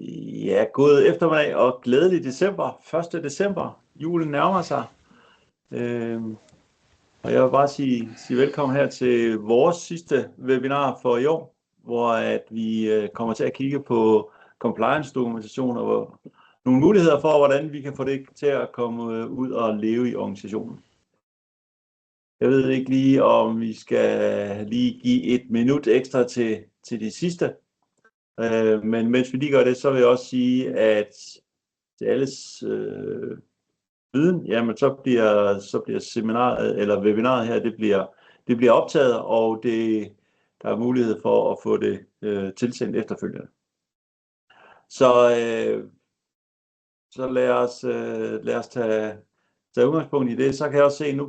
Ja, god eftermiddag og glædelig december. 1. december. Julen nærmer sig. Og jeg vil bare sige velkommen her til vores sidste webinar for i år, hvor at vi kommer til at kigge på compliance-dokumentation og nogle muligheder for, hvordan vi kan få det til at komme ud og leve i organisationen. Jeg ved ikke lige, om vi skal lige give et minut ekstra til de sidste. Men mens vi lige gør det, så vil jeg også sige, at til alles viden, jamen så bliver seminaret eller webinaret her, det bliver optaget, og der er mulighed for at få det tilsendt efterfølgende. Så lad os tage udgangspunkt i det. Så kan jeg også se, at nu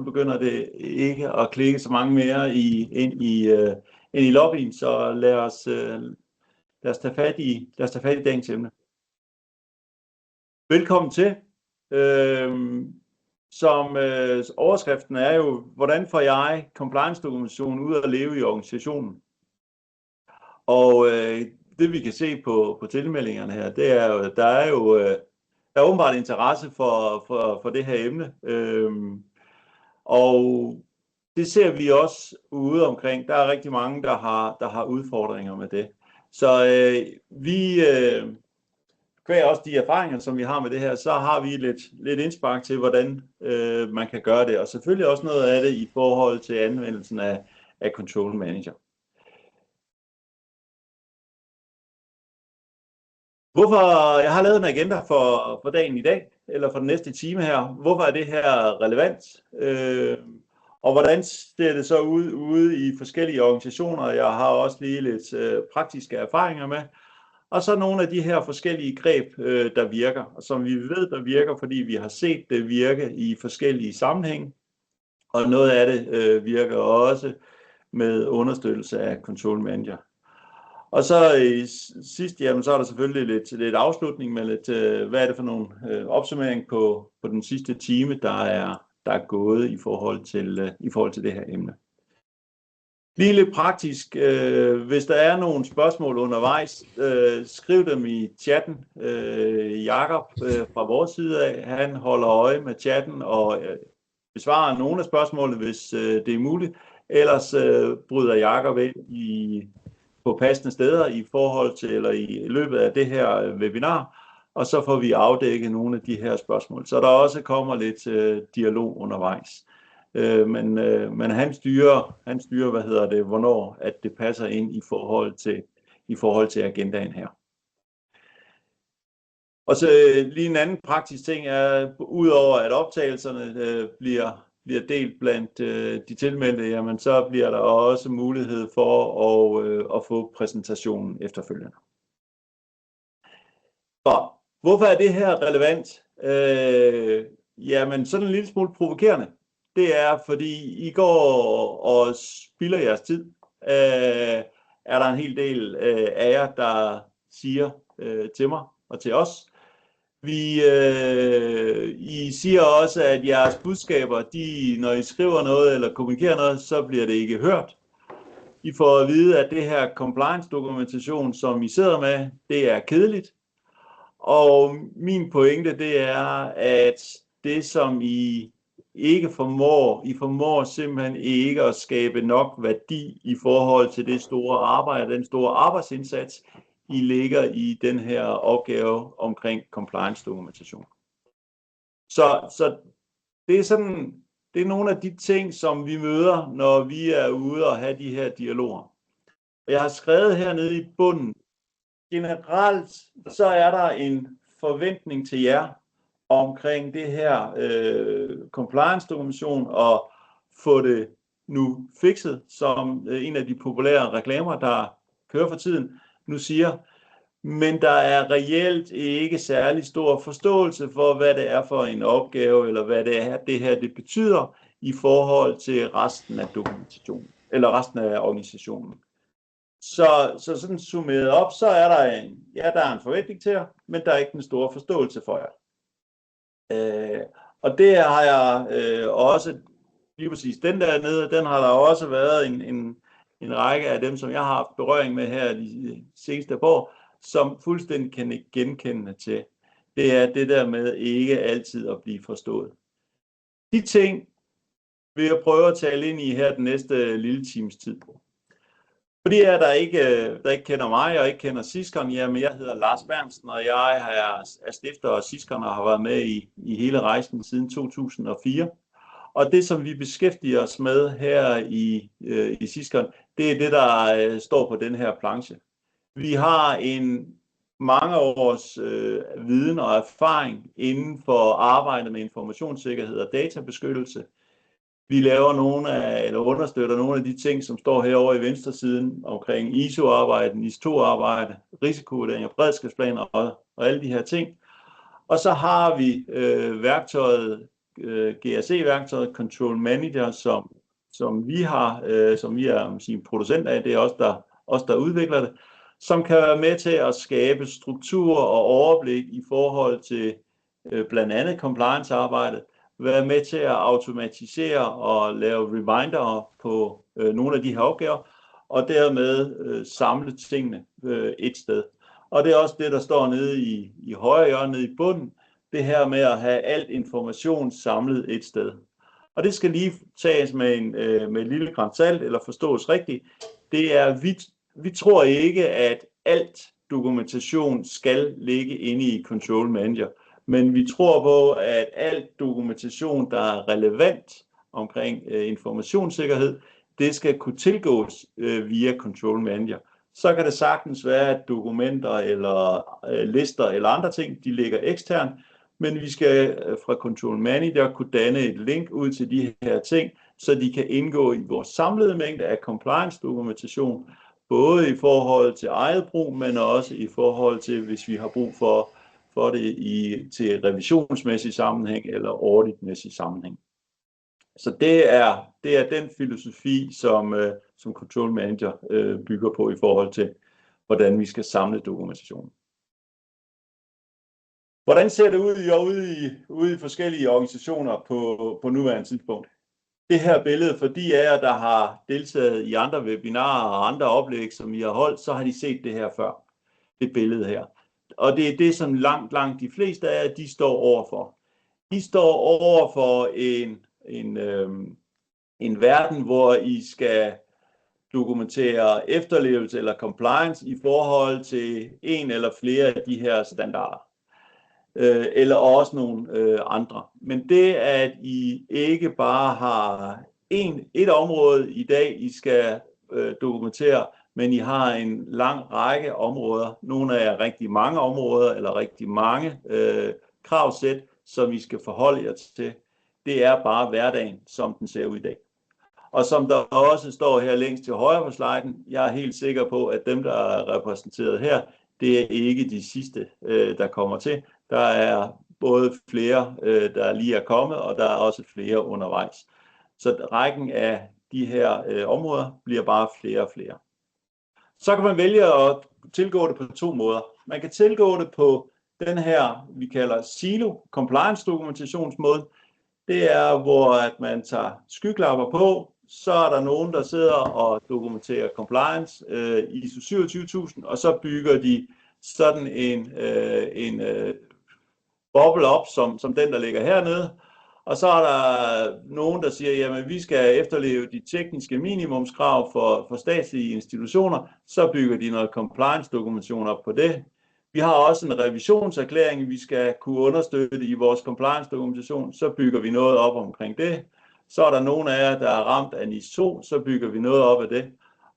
begynder det ikke at klikke så mange mere ind i lobbyen, så lad os tage fat i dagens emne. Velkommen til. Som overskriften er jo, hvordan får jeg compliance-dokumentation ud at leve i organisationen? Og det vi kan se på tilmeldingerne her, det er jo, der er åbenbart interesse for det her emne. Og det ser vi også ude omkring. Der er rigtig mange, der har udfordringer med det. Så vi kvæg også de erfaringer, som vi har med det her, så har vi lidt indspark til, hvordan man kan gøre det. Og selvfølgelig også noget af det i forhold til anvendelsen af Control Manager. Hvorfor jeg har lavet en agenda for dagen i dag, eller for den næste time her. Hvorfor er det her relevant? Og hvordan ser det så ud ude i forskellige organisationer? Jeg har også lige lidt praktiske erfaringer med. Og så nogle af de her forskellige greb, der virker, og som vi ved, der virker, fordi vi har set det virke i forskellige sammenhænge. Og noget af det virker også med understøttelse af Control Manager. Og så sidst, jamen, så er der selvfølgelig lidt afslutning med lidt, hvad er det for nogle opsummering på den sidste time, der er gået i forhold til det her emne. Lige lidt praktisk, hvis der er nogle spørgsmål undervejs, skriv dem i chatten. Jakob fra vores side af, han holder øje med chatten og besvarer nogle af spørgsmålene, hvis det er muligt. Ellers bryder Jakob ind på passende steder i forhold til, eller i løbet af det her webinar, og så får vi afdækket nogle af de her spørgsmål. Så der også kommer lidt dialog undervejs. Men han styrer, hvornår at det passer ind i forhold til agendaen her. Og så lige en anden praktisk ting er, udover at optagelserne bliver delt blandt de tilmeldte, jamen så bliver der også mulighed for at få præsentationen efterfølgende. Så hvorfor er det her relevant? Jamen sådan en lille smule provokerende. Det er, fordi I går og spilder jeres tid. Er der en hel del af jer, der siger til mig og til os. I siger også, at jeres budskaber, når I skriver noget eller kommunikerer noget, så bliver det ikke hørt. I får at vide, at det her compliance-dokumentation, som I sidder med, det er kedeligt. Og min pointe, det er, at det som I ikke formår simpelthen ikke at skabe nok værdi i forhold til det store arbejde, den store arbejdsindsats, I ligger i den her opgave omkring compliance-dokumentation. Så det er nogle af de ting, som vi møder, når vi er ude og have de her dialoger. Jeg har skrevet hernede i bunden, generelt så er der en forventning til jer omkring det her compliance-dokumentation og få det nu fikset, som en af de populære reklamer, der kører for tiden, nu siger. Men der er reelt ikke særlig stor forståelse for, hvad det er for en opgave, eller hvad det her betyder i forhold til resten af dokumentationen, eller resten af organisationen. Så sådan summeret op, så er der er en forventning til jer, men der er ikke den store forståelse for jer. Og det har jeg også, lige præcis den der nede, den har der også været en række af dem, som jeg har haft berøring med her de seneste år, som fuldstændig kan genkende til. Det er det der med ikke altid at blive forstået. De ting vil jeg prøve at tale ind i her den næste lille times tid. Fordi der ikke kender mig og ikke kender Siskon, jamen jeg hedder Lars Berntsen, og jeg er stifter af Siskon og har været med i hele rejsen siden 2004. Og det, som vi beskæftiger os med her i Siskon, det er det, der står på den her planche. Vi har en mange års viden og erfaring inden for arbejdet med informationssikkerhed og databeskyttelse. Vi laver understøtter nogle af de ting, som står herovre i venstre siden omkring ISO-arbejde, NIS2-arbejde, risikovurdering og beredskabsplaner og alle de her ting. Og så har vi værktøjet, GRC-værktøjet, Control Manager, som vi er producent af. Det er os, der udvikler det, som kan være med til at skabe struktur og overblik i forhold til blandt andet compliance-arbejdet, være med til at automatisere og lave reminder på nogle af de her opgaver, og dermed samle tingene et sted. Og det er også det, der står nede i højre hjørne, nede i bunden, det her med at have alt information samlet et sted. Og det skal lige tages med et lille gran salt, eller forstås rigtigt. Det er, vi tror ikke, at alt dokumentation skal ligge inde i Control Manager. Men vi tror på, at alt dokumentation, der er relevant omkring informationssikkerhed, det skal kunne tilgås via Control Manager. Så kan det sagtens være, at dokumenter eller lister eller andre ting, de ligger eksternt, men vi skal fra Control Manager kunne danne et link ud til de her ting, så de kan indgå i vores samlede mængde af compliance dokumentation, både i forhold til eget brug, men også i forhold til, hvis vi har brug for det til revisionsmæssig sammenhæng eller auditmæssig sammenhæng. Så det er den filosofi, som Control Manager bygger på i forhold til, hvordan vi skal samle dokumentationen. Hvordan ser det ud ude i forskellige organisationer på nuværende tidspunkt? Det her billede, for de af jer, der har deltaget i andre webinarer og andre oplæg, som vi har holdt, så har de set det her før. Det billede her. Og det er det, som langt de fleste af jer, de står overfor. De står overfor en verden, hvor I skal dokumentere efterlevelse eller compliance i forhold til en eller flere af de her standarder. Eller også nogle andre. Men det, at I ikke bare har et område i dag, I skal dokumentere, men I har en lang række områder, nogle af jer rigtig mange områder, eller rigtig mange kravsæt, som I skal forholde jer til. Det er bare hverdagen, som den ser ud i dag. Og som der også står her længst til højre på sliden, jeg er helt sikker på, at dem, der er repræsenteret her, det er ikke de sidste, der kommer til. Der er både flere, der lige er kommet, og der er også flere undervejs. Så rækken af de her områder bliver bare flere og flere. Så kan man vælge at tilgå det på to måder. Man kan tilgå det på den her, vi kalder silo compliance dokumentationsmåde. Det er, hvor at man tager skyklapper på, så er der nogen, der sidder og dokumenterer compliance, ISO 27000, og så bygger de sådan en boble op, som den, der ligger hernede. Og så er der nogen, der siger, jamen vi skal efterleve de tekniske minimumskrav for statslige institutioner, så bygger de noget compliance dokumentation op på det. Vi har også en revisionserklæring, vi skal kunne understøtte i vores compliance dokumentation, så bygger vi noget op omkring det. Så er der nogen af jer, der er ramt af NIS2, så bygger vi noget op af det,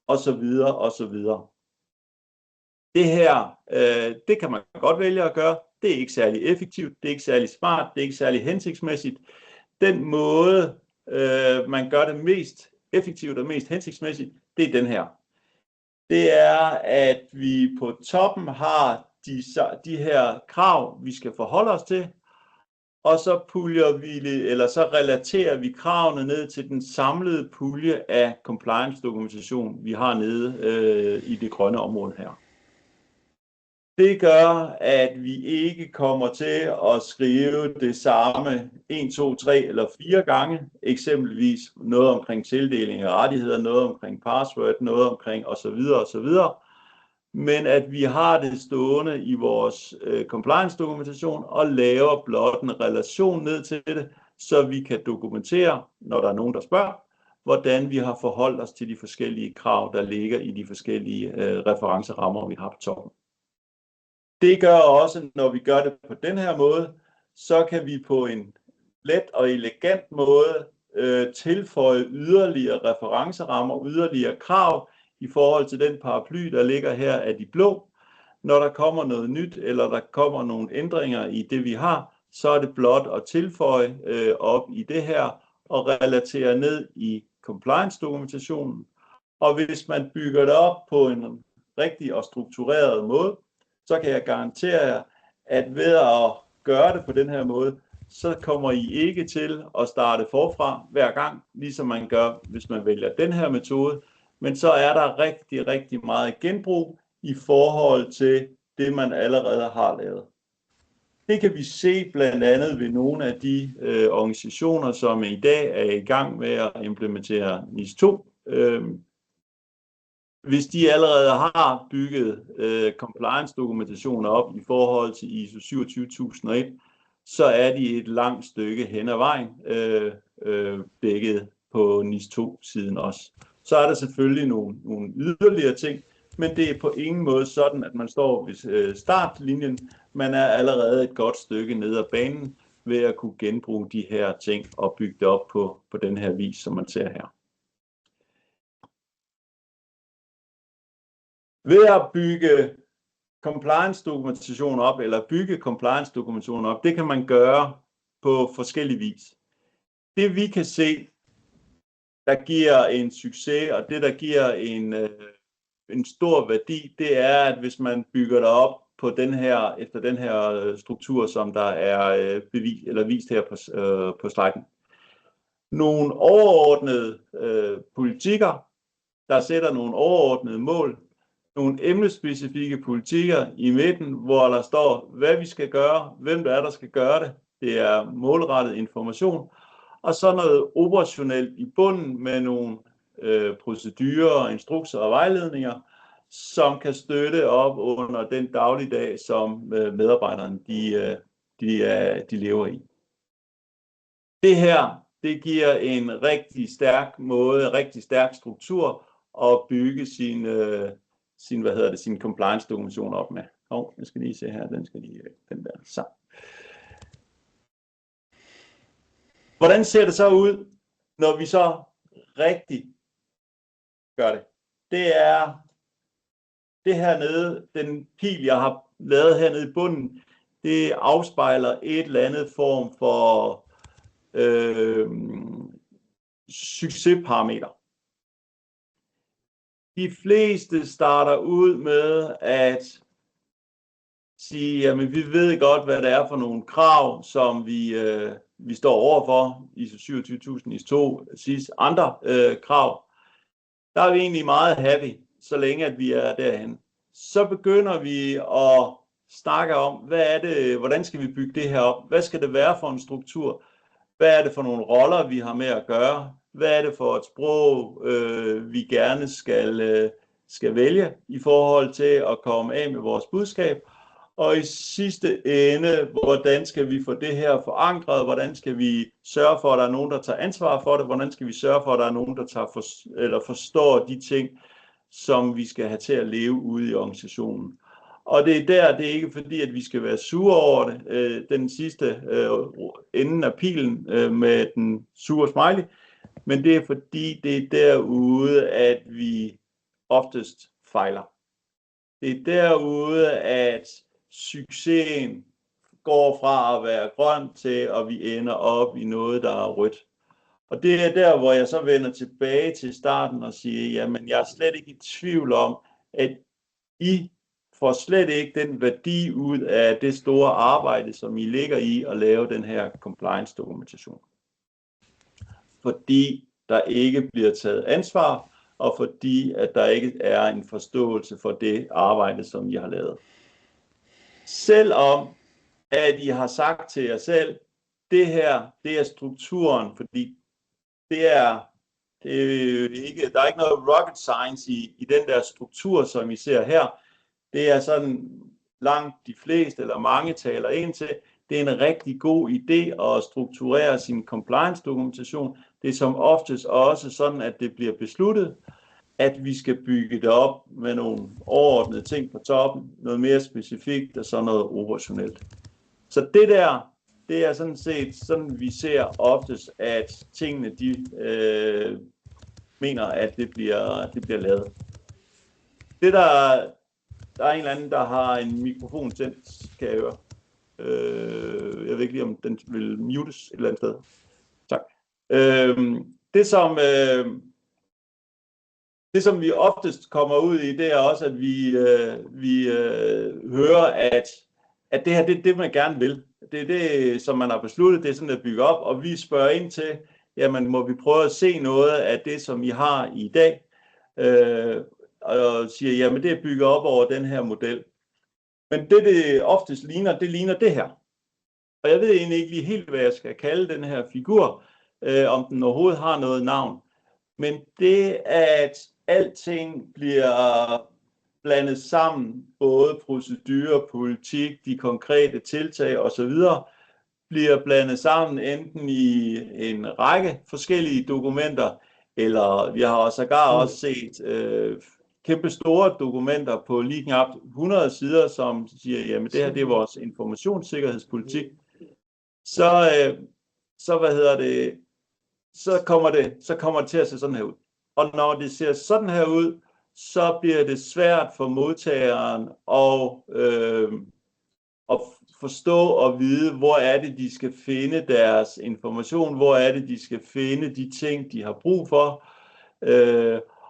og så videre, og så videre. Det her, det kan man godt vælge at gøre. Det er ikke særlig effektivt, det er ikke særlig smart, det er ikke særlig hensigtsmæssigt. Den måde, man gør det mest effektivt og mest hensigtsmæssigt, det er den her. Det er, at vi på toppen har de her krav, vi skal forholde os til, og så så relaterer vi kravene ned til den samlede pulje af compliance dokumentation, vi har nede i det grønne område her. Det gør, at vi ikke kommer til at skrive det samme 1, 2, 3 eller 4 gange. Eksempelvis noget omkring tildeling af rettigheder, noget omkring password, noget omkring osv. osv. men at vi har det stående i vores compliance-dokumentation og laver blot en relation ned til det, så vi kan dokumentere, når der er nogen, der spørger, hvordan vi har forholdt os til de forskellige krav, der ligger i de forskellige referencerammer, vi har på toppen. Det gør også, når vi gør det på den her måde, så kan vi på en let og elegant måde tilføje yderligere referencerammer, yderligere krav i forhold til den paraply, der ligger her af de blå. Når der kommer noget nyt, eller der kommer nogle ændringer i det, vi har, så er det blot at tilføje op i det her og relatere ned i compliance-dokumentationen. Og hvis man bygger det op på en rigtig og struktureret måde, så kan jeg garantere jer, at ved at gøre det på den her måde, så kommer I ikke til at starte forfra hver gang, ligesom man gør, hvis man vælger den her metode. Men så er der rigtig, rigtig meget genbrug i forhold til det, man allerede har lavet. Det kan vi se blandt andet ved nogle af de organisationer, som i dag er i gang med at implementere NIS 2. Hvis de allerede har bygget compliance-dokumentationer op i forhold til ISO 27001, så er de et langt stykke hen ad vejen dækket på NIS 2-siden også. Så er der selvfølgelig nogle yderligere ting, men det er på ingen måde sådan, at man står ved startlinjen. Man er allerede et godt stykke ned ad banen ved at kunne genbruge de her ting og bygge det op på den her vis, som man ser her. Ved at bygge compliance-dokumentation op, eller bygge compliance-dokumentation op, det kan man gøre på forskellige vis. Det vi kan se, der giver en succes, og det der giver en stor værdi, det er, at hvis man bygger det op på den her, efter den her struktur, som der er vist her på sliden. Nogle overordnede politikker, der sætter nogle overordnede mål, nogle emnespecifikke politikker i midten, hvor der står, hvad vi skal gøre, hvem der skal gøre det. Det er målrettet information. Og så noget operationelt i bunden med nogle procedurer, instrukser og vejledninger, som kan støtte op under den dagligdag, som medarbejderne de lever i. Det her, det giver en rigtig stærk måde, rigtig stærk struktur at bygge sin compliance dokumentation op med. Jeg skal lige se her, den der. Så. Hvordan ser det så ud, når vi så rigtig gør det? Det er det hernede, den pil, jeg har lavet hernede i bunden, det afspejler et eller andet form for succesparameter. De fleste starter ud med at sige, jamen vi ved godt, hvad det er for nogle krav, som vi står overfor, ISO 27000, ISO 2, SIS, andre krav. Der er vi egentlig meget happy, så længe at vi er derhen. Så begynder vi at snakke om, hvordan skal vi bygge det her op? Hvad skal det være for en struktur? Hvad er det for nogle roller, vi har med at gøre? Hvad er det for et sprog, vi gerne skal vælge i forhold til at komme af med vores budskab? Og i sidste ende, hvordan skal vi få det her forankret? Hvordan skal vi sørge for, at der er nogen, der tager ansvar for det? Hvordan skal vi sørge for, at der er nogen, der forstår de ting, som vi skal have til at leve ude i organisationen? Og det er ikke fordi, at vi skal være sure over det. Den sidste enden af pilen med den sure smiley. Men det er fordi, det er derude, at vi oftest fejler. Det er derude, at succesen går fra at være grøn til, at vi ender op i noget, der er rødt. Og det er der, hvor jeg så vender tilbage til starten og siger, jamen jeg er slet ikke i tvivl om, at I får slet ikke den værdi ud af det store arbejde, som I ligger i at lave den her compliance-dokumentation. Fordi der ikke bliver taget ansvar, og fordi at der ikke er en forståelse for det arbejde, som I har lavet. Selvom at I har sagt til jer selv, det her, det er strukturen, fordi det er ikke, der er ikke noget rocket science i den der struktur, som I ser her. Det er sådan langt de fleste eller mange taler ind til. Det er en rigtig god idé at strukturere sin compliance-dokumentation. Det er som oftest også sådan, at det bliver besluttet, at vi skal bygge det op med nogle overordnede ting på toppen, noget mere specifikt og så noget operationelt. Så det der, det er sådan set sådan, vi ser oftest, at tingene de mener, at det bliver lavet. Det der er en eller anden, der har en mikrofon tændt, kan jeg høre. Jeg ved ikke lige, om den vil mutes et eller andet sted. Tak. Det som vi oftest kommer ud i, det er også, at vi hører, at det her, det er det, man gerne vil. Det er det, som man har besluttet, det er sådan at bygge op, og vi spørger ind til, jamen må vi prøve at se noget af det, som I har i dag, og siger, jamen det er bygget op over den her model. Men det oftest ligner, det ligner det her. Og jeg ved egentlig ikke lige helt, hvad jeg skal kalde den her figur, om den overhovedet har noget navn. Men det, at alting bliver blandet sammen, både procedurer, politik, de konkrete tiltag osv., bliver blandet sammen enten i en række forskellige dokumenter, eller vi har sågar også set kæmpe store dokumenter på lige knap 100 sider, som siger, jamen det her det er vores informationssikkerhedspolitik. Så kommer det til at se sådan her ud. Og når det ser sådan her ud, så bliver det svært for modtageren at forstå og vide, hvor er det, de skal finde deres information, hvor er det, de skal finde de ting, de har brug for.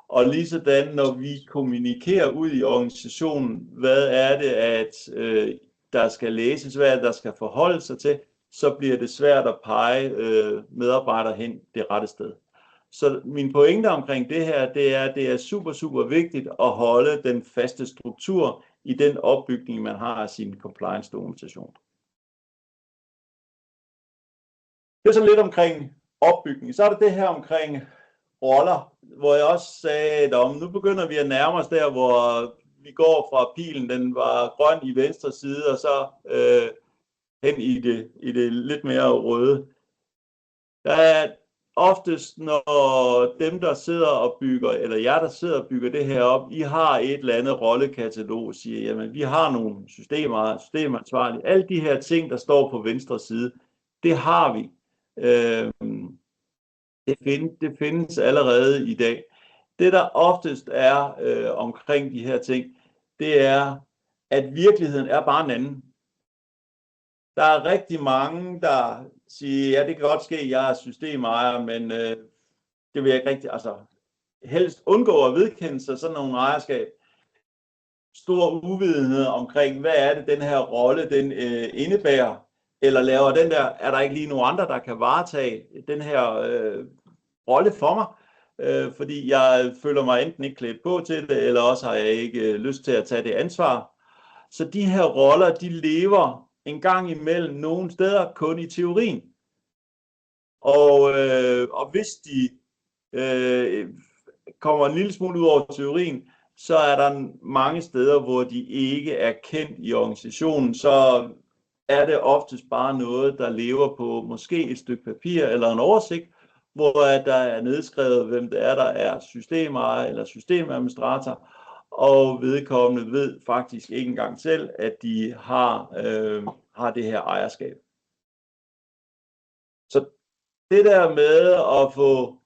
Og lige sådan, når vi kommunikerer ud i organisationen, hvad er det, at der skal læses, hvad er det, der skal forholde sig til, så bliver det svært at pege medarbejdere hen det rette sted. Så min pointe omkring det her, det er, at det er super, super vigtigt at holde den faste struktur i den opbygning, man har af sin compliance-dokumentation. Det er sådan lidt omkring opbygning. Så er det her omkring roller, hvor jeg også sagde, at nu begynder vi at nærme os der, hvor vi går fra pilen, den var grøn i venstre side, og så hen i det lidt mere røde. Der er oftest, når dem, der sidder og bygger, eller jer, der sidder og bygger det her op, I har et eller andet rollekatalog og siger, jamen vi har nogle systemansvarlige. Alle de her ting, der står på venstre side, det har vi. Det findes allerede i dag. Det, der oftest er omkring de her ting, det er, at virkeligheden er bare en anden. Der er rigtig mange, der siger, ja, det kan godt ske, jeg er systemejer, men det vil jeg ikke rigtig, altså helst undgå at vedkende sig sådan nogle ejerskab. Stor uvidenhed omkring, hvad er det, den her rolle, den indebærer, eller laver den der, er der ikke lige nogen andre, der kan varetage den her rolle for mig, fordi jeg føler mig enten ikke klædt på til det, eller også har jeg ikke lyst til at tage det ansvar. Så de her roller, de lever en gang imellem nogle steder kun i teorien. Og hvis de kommer en lille smule ud over teorien, så er der mange steder, hvor de ikke er kendt i organisationen, så er det oftest bare noget, der lever på måske et stykke papir eller en oversigt, hvor der er nedskrevet, hvem det er, der er systemejer eller systemadministrator, og vedkommende ved faktisk ikke engang selv, at de har det her ejerskab. Så det der med at få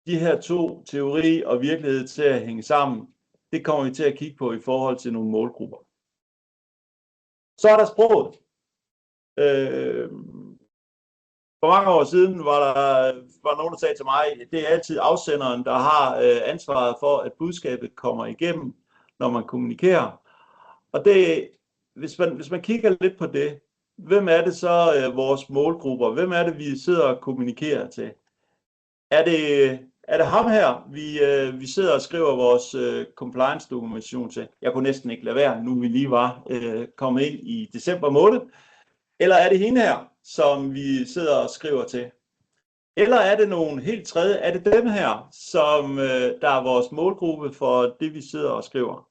de her to, teori og virkelighed, til at hænge sammen, det kommer vi til at kigge på i forhold til nogle målgrupper. Så er der sproget. For mange år siden var nogen, der sagde til mig, at det er altid afsenderen, der har ansvaret for, at budskabet kommer igennem, når man kommunikerer. Og det, hvis man kigger lidt på det, hvem er det så vores målgrupper? Hvem er det, vi sidder og kommunikerer til? Er det ham her, vi sidder og skriver vores compliance-dokumentation til? Jeg kunne næsten ikke lade være, nu vi lige var kommet ind i december måned. Eller er det hende her, som vi sidder og skriver til? Eller er det nogen helt tredje? Er det dem her, som der er vores målgruppe for det, vi sidder og skriver?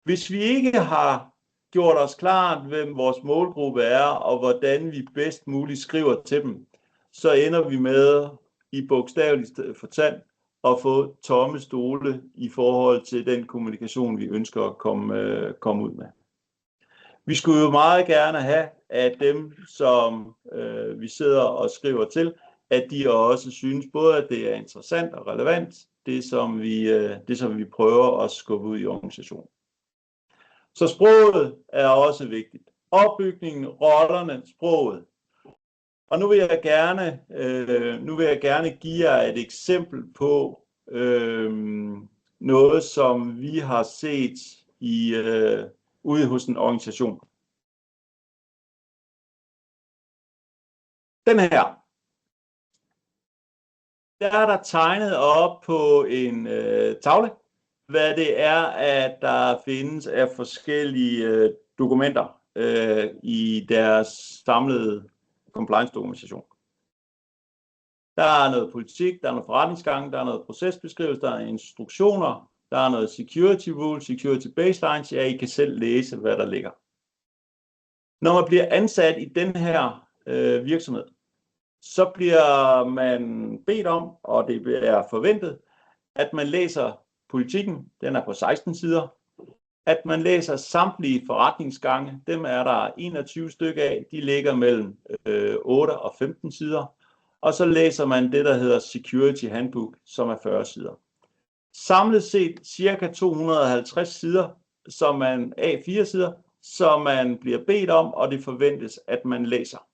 Hvis vi ikke har gjort os klart, hvem vores målgruppe er, og hvordan vi bedst muligt skriver til dem, så ender vi med i bogstaveligt forstand at få tomme stole i forhold til den kommunikation, vi ønsker at komme ud med. Vi skulle jo meget gerne have, at dem, som vi sidder og skriver til, at de også synes både, at det er interessant og relevant, det som vi prøver at skubbe ud i organisationen. Så sproget er også vigtigt. Opbygningen, rollerne, sproget. Og nu vil jeg gerne give jer et eksempel på noget, som vi har set ude hos en organisation. Den her. Der er der tegnet op på en tavle, hvad det er, at der findes af forskellige dokumenter i deres samlede compliance-dokumentation. Der er noget politik, der er noget forretningsgang, der er noget procesbeskrivelse, der er instruktioner, der er noget security rules, security baselines. Ja, I kan selv læse, hvad der ligger. Når man bliver ansat i den her virksomhed, så bliver man bedt om, og det er forventet, at man læser politikken, den er på 16 sider, at man læser samtlige forretningsgange, dem er der 21 stykker af, de ligger mellem 8 og 15 sider, og så læser man det, der hedder Security Handbook, som er 40 sider. Samlet set cirka 250 sider, A4 sider, som man bliver bedt om, og det forventes, at man læser.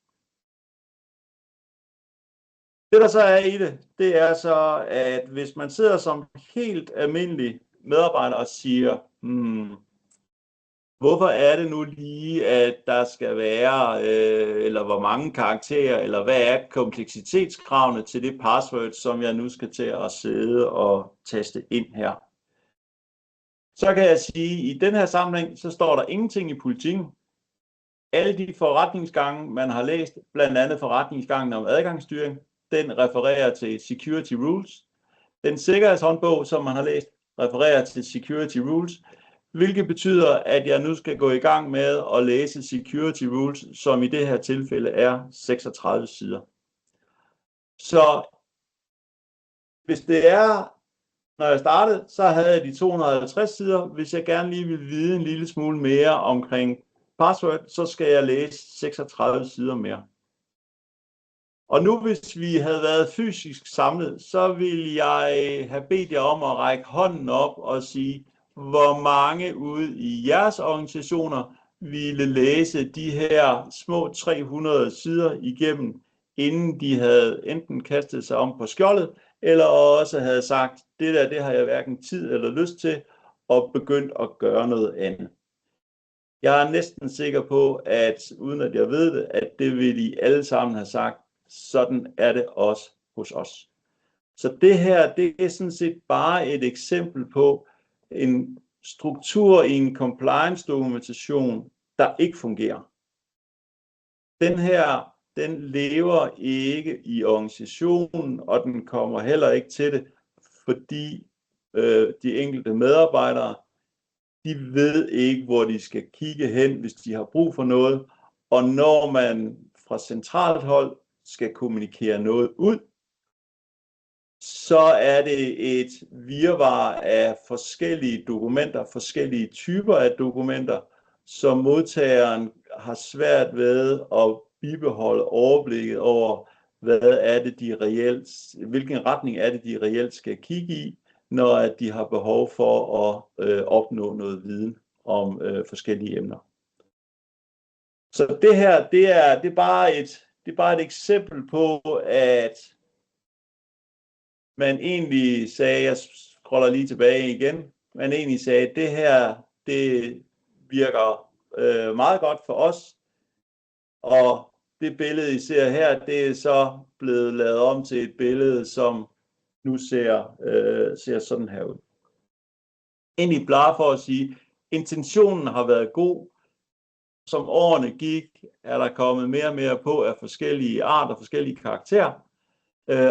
Det der så er i det er så, at hvis man sidder som helt almindelig medarbejder og siger, hvorfor er det nu lige, at der skal være, eller hvor mange karakterer, eller hvad er kompleksitetskravene til det password, som jeg nu skal til at sidde og taste ind her. Så kan jeg sige, at i den her sammenhæng, så står der ingenting i politikken. Alle de forretningsgange, man har læst, blandt andet forretningsgangen om adgangsstyring, den refererer til Security Rules. Den sikkerhedshåndbog, som man har læst, refererer til Security Rules, hvilket betyder, at jeg nu skal gå i gang med at læse Security Rules, som i det her tilfælde er 36 sider. Så hvis det er, når jeg startede, så havde jeg de 250 sider. Hvis jeg gerne lige vil vide en lille smule mere omkring password, så skal jeg læse 36 sider mere. Og nu hvis vi havde været fysisk samlet, så ville jeg have bedt jer om at række hånden op og sige, hvor mange ude i jeres organisationer ville læse de her små 300 sider igennem, inden de havde enten kastet sig om på skjoldet, eller også havde sagt, det har jeg hverken tid eller lyst til, og begyndt at gøre noget andet. Jeg er næsten sikker på, at uden at jeg ved det, at det vil I alle sammen have sagt, sådan er det også hos os. Så det her, det er sådan set bare et eksempel på en struktur i en compliance-dokumentation, der ikke fungerer. Den her, den lever ikke i organisationen, og den kommer heller ikke til det, fordi de enkelte medarbejdere, de ved ikke, hvor de skal kigge hen, hvis de har brug for noget. Og når man fra centralt hold skal kommunikere noget ud, så er det et virvar af forskellige dokumenter, forskellige typer af dokumenter, som modtageren har svært ved at bibeholde overblikket over, hvilken retning er det, de reelt skal kigge i, når de har behov for at opnå noget viden om forskellige emner. Så det her, det er bare et eksempel på, at man egentlig sagde, jeg scroller lige tilbage igen, man egentlig sagde, at det her, det virker meget godt for os, og det billede, I ser her, det er så blevet lavet om til et billede, som nu ser sådan her ud. Egentlig bare for at sige, intentionen har været god. Som årene gik, er der kommet mere og mere på af forskellige arter, forskellige karakterer,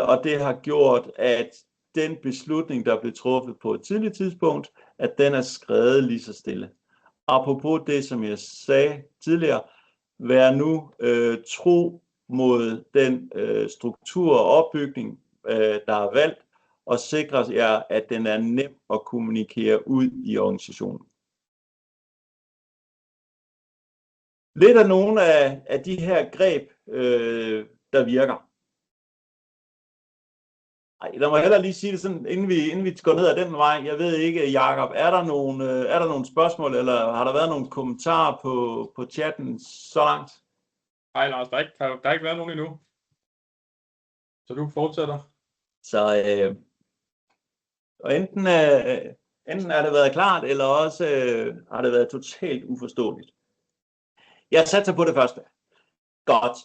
og det har gjort, at den beslutning, der blev truffet på et tidligt tidspunkt, at den er skrevet lige så stille. apropos det, som jeg sagde tidligere, vær nu tro mod den struktur og opbygning, der er valgt, og sikre jer, at den er nem at kommunikere ud i organisationen. Lidt af nogle af de her greb, der virker. Ej, lad mig hellere lige sige det sådan, inden vi går ned ad den vej. Jeg ved ikke, Jakob, er der nogle spørgsmål, eller har der været nogle kommentarer på chatten så langt? Nej, Lars, der har ikke været nogen endnu. Så du fortsætter. Så og enten har det været klart, eller også har det været totalt uforståeligt. Jeg satser på det første. Godt.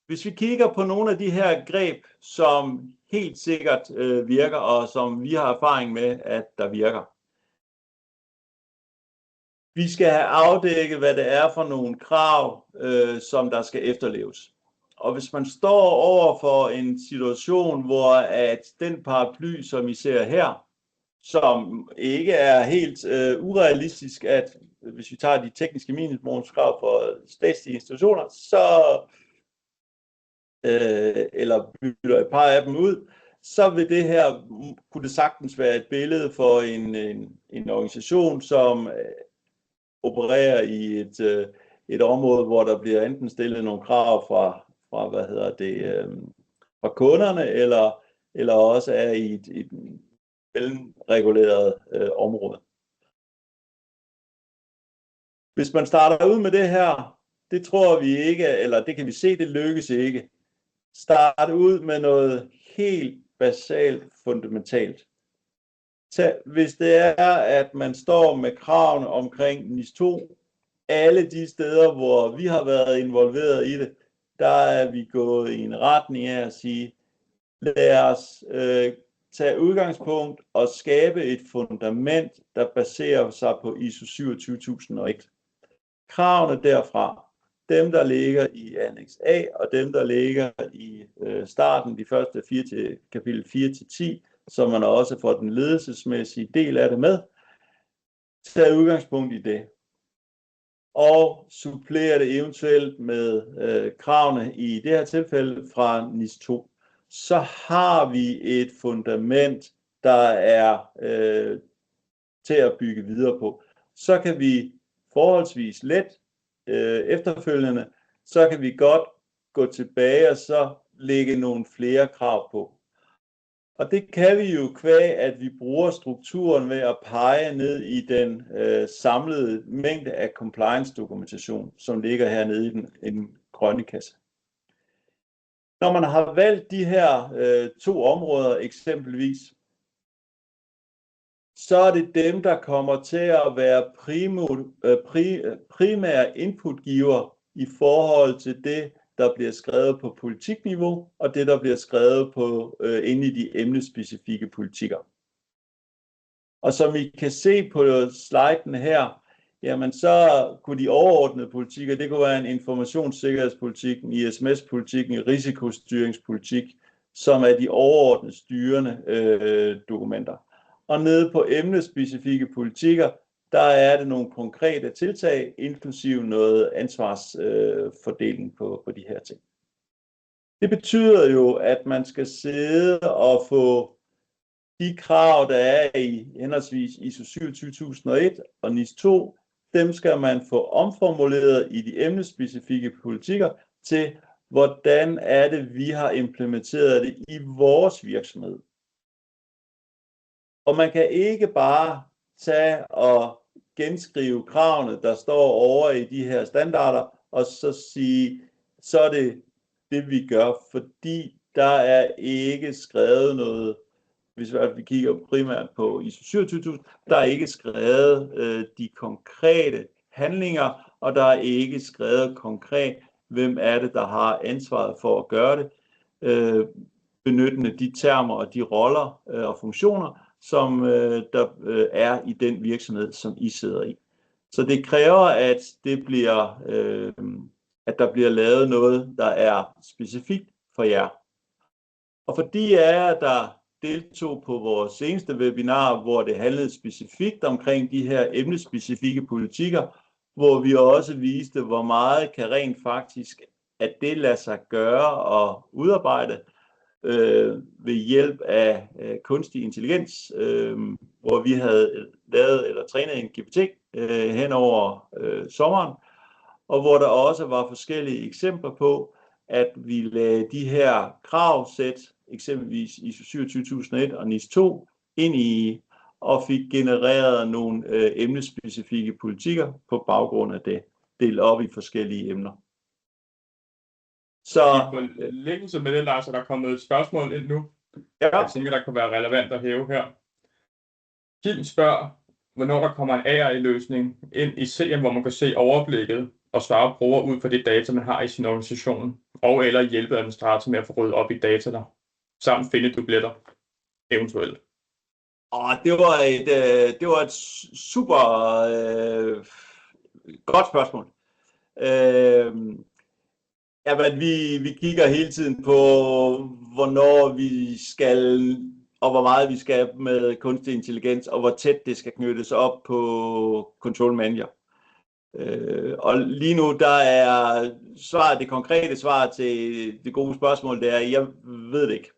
Hvis vi kigger på nogle af de her greb, som helt sikkert virker, og som vi har erfaring med, at der virker. Vi skal have afdækket, hvad det er for nogle krav, som der skal efterleves. Og hvis man står over for en situation, hvor at den paraply, som I ser her, som ikke er helt urealistisk, at hvis vi tager de tekniske minimumskrav for statslige institutioner, så eller bytter et par af dem ud, så vil det her, kunne det sagtens være et billede for en organisation, som opererer i et område, hvor der bliver enten stillet nogle krav fra fra kunderne, eller også er i et mellemreguleret område. Hvis man starter ud med det her, det tror vi ikke, eller det kan vi se, det lykkes ikke. Starte ud med noget helt basalt fundamentalt. Hvis det er, at man står med kravene omkring NIS 2, alle de steder, hvor vi har været involveret i det, der er vi gået i en retning af at sige, lad os tage udgangspunkt og skabe et fundament, der baserer sig på ISO 27001. Kravene derfra, dem der ligger i Annex A, og dem der ligger i starten, de første kapitel 4-10, så man også får den ledelsesmæssige del af det med, tage udgangspunkt i det. Og supplere det eventuelt med kravene i det her tilfælde fra NIS 2. Så har vi et fundament, der er til at bygge videre på. Så kan vi forholdsvis let efterfølgende, så kan vi godt gå tilbage og så lægge nogle flere krav på. Og det kan vi jo kvæg, at vi bruger strukturen ved at pege ned i den samlede mængde af compliance-dokumentation, som ligger hernede i den grønne kasse. Når man har valgt de her to områder eksempelvis, så er det dem, der kommer til at være primære inputgiver i forhold til det, der bliver skrevet på politikniveau, og det, der bliver skrevet på inde i de emnespecifikke politikker. Og som I kan se på sliden her, jamen så kunne de overordnede politikker, det kunne være en informationssikkerhedspolitik, en ISMS-politik, en risikostyringspolitik, som er de overordnede styrende dokumenter. Og nede på emnespecifikke politikker, der er det nogle konkrete tiltag, inklusive noget ansvarsfordeling på de her ting. Det betyder jo, at man skal sidde og få de krav, der er i henholdsvis ISO 27001 og NIS 2, dem skal man få omformuleret i de emnespecifikke politikker til, hvordan er det, vi har implementeret det i vores virksomhed. Og man kan ikke bare tage og genskrive kravene, der står over i de her standarder, og så sige, så er det det, vi gør, fordi der er ikke skrevet noget, hvis vi kigger primært på ISO 27000, der er ikke skrevet de konkrete handlinger, og der er ikke skrevet konkret, hvem er det, der har ansvaret for at gøre det, benyttende de termer og de roller og funktioner, som der er i den virksomhed, som I sidder i. Så det kræver, at det bliver, at der bliver lavet noget, der er specifikt for jer. Og for de af jer, der deltog på vores seneste webinar, hvor det handlede specifikt omkring de her emnespecifikke politikker, hvor vi også viste, hvor meget kan rent faktisk, at det lader sig gøre og udarbejde ved hjælp af kunstig intelligens, hvor vi havde lavet eller trænet en GPT hen over sommeren, og hvor der også var forskellige eksempler på, at vi lagde de her kravsæt, eksempelvis ISO 27001 og NIS 2, ind i og fik genereret nogle emnespecifikke politikker på baggrund af det, delt op i forskellige emner. Så i forlængelse med det, Lars, er der kommet et spørgsmål ind nu. Ja. Jeg tænker, der kunne være relevant at hæve her. Kim spørger, hvornår der kommer en AI-løsning ind i CM, hvor man kan se overblikket og svare bruger ud fra det data, man har i sin organisation, og eller hjælpe administrator med at få ryddet op i data der, samt finde dubletter eventuelt. Det var et super godt spørgsmål. Jamen, vi kigger hele tiden på, hvornår vi skal, og hvor meget vi skal med kunstig intelligens, og hvor tæt det skal knyttes op på Control Manager. Og lige nu, der er det konkrete svar til det gode spørgsmål, det er, jeg ved det ikke.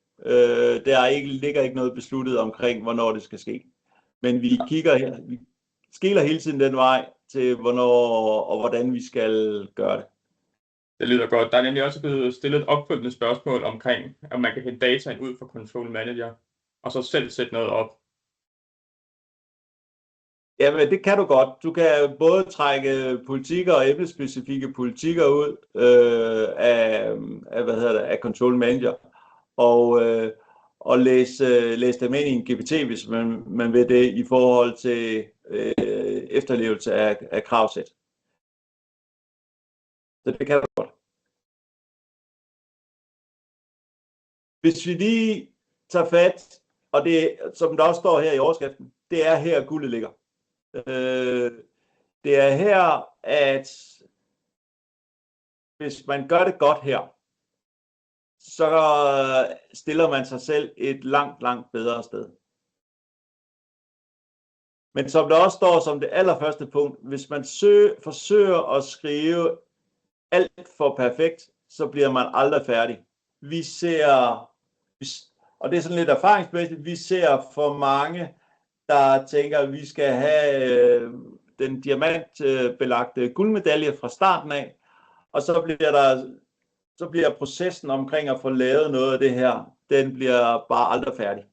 Der ligger ikke noget besluttet omkring, hvornår det skal ske. Men vi skeler hele tiden den vej til, hvornår og hvordan vi skal gøre det. Det lyder godt. Der er nemlig også blevet stillet et opfølgende spørgsmål omkring, om man kan hente data ud fra Control Manager, og så selv sætte noget op. Jamen, det kan du godt. Du kan både trække politikker og emnespecifikke politikker ud af Control Manager, og læse dem ind i en GPT, hvis man vil det, i forhold til efterlevelse af kravsæt. Så det kan du godt. Hvis vi lige tager fat, og det, som der også står her i overskriften, det er her guldet ligger. Det er her, at hvis man gør det godt her, så stiller man sig selv et langt bedre sted. Men som der også står som det allerførste punkt, hvis man forsøger at skrive alt for perfekt, så bliver man aldrig færdig. Vi ser, og det er sådan lidt erfaringsmæssigt, vi ser for mange, der tænker, at vi skal have den diamantbelagte guldmedalje fra starten af, og så bliver processen omkring at få lavet noget af det her, den bliver bare aldrig færdig.